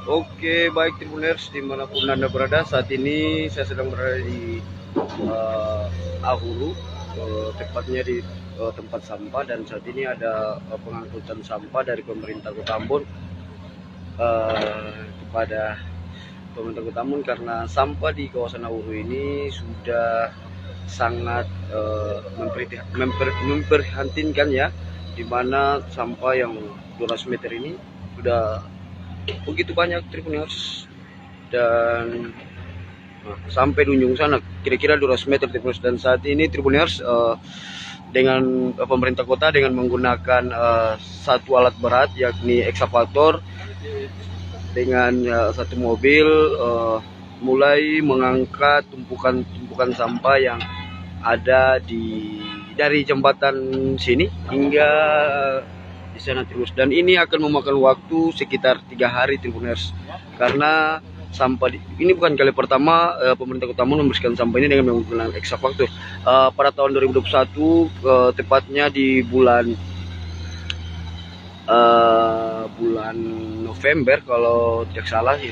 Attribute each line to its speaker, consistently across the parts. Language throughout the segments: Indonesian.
Speaker 1: Oke, baik Tribuners dimanapun Anda berada, saat ini saya sedang berada di Ahuru, tepatnya di tempat sampah, dan saat ini ada pengangkutan sampah dari pemerintah Kota Ambon kepada pemerintah Kota Ambon, karena sampah di kawasan Ahuru ini sudah sangat memprihatinkan ya, dimana sampah yang 200 meter ini sudah begitu banyak Tribuners, dan sampai di ujung sana kira-kira 200 meter Tribuners. Dan saat ini Tribuners dengan pemerintah kota dengan menggunakan satu alat berat yakni ekskavator dengan satu mobil mulai mengangkat tumpukan sampah yang ada dari jembatan sini hingga di sana terus, dan ini akan memakan waktu sekitar 3 hari Tribuners, karena sampah ini bukan kali pertama pemerintah Kota Ambon membersihkan sampah ini dengan menggunakan ekskavator. Pada tahun 2021 tepatnya di bulan November kalau tidak salah ya,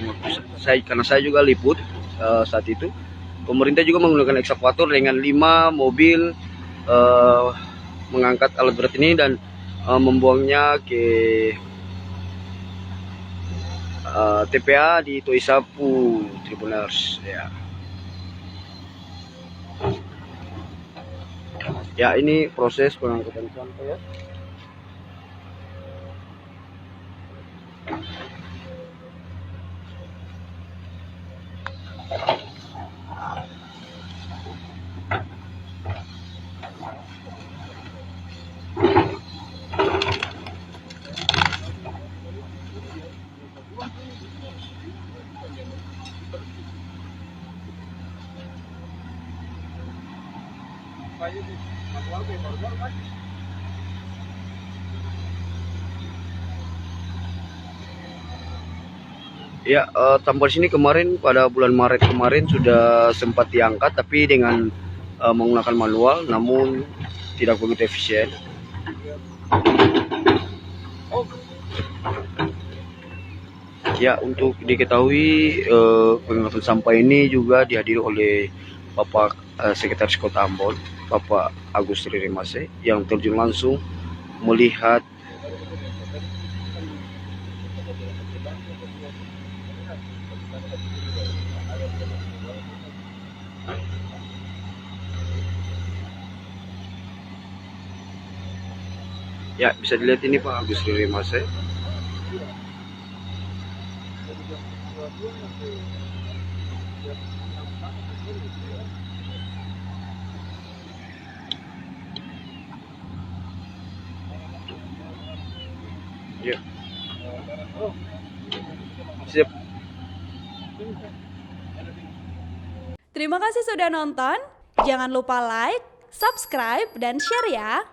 Speaker 1: karena saya juga liput saat itu, pemerintah juga menggunakan ekskavator dengan 5 mobil mengangkat alat berat ini dan membuangnya ke TPA di Toisapu Tribuners ya. Ya, ini proses pengangkutan sampah ya. Ya, sampah sini kemarin pada bulan Maret kemarin sudah sempat diangkat, tapi dengan menggunakan manual, namun tidak begitu efisien. Ya, untuk diketahui pengangkatan sampah ini juga dihadiri oleh Bapak Sekretaris Kota Ambon, Bapak Agus Ririmase, yang terjun langsung melihat ya, bisa dilihat ini Pak Agus Ririmase. Ya. Siap.
Speaker 2: Terima kasih sudah nonton. Jangan lupa like, subscribe, dan share ya.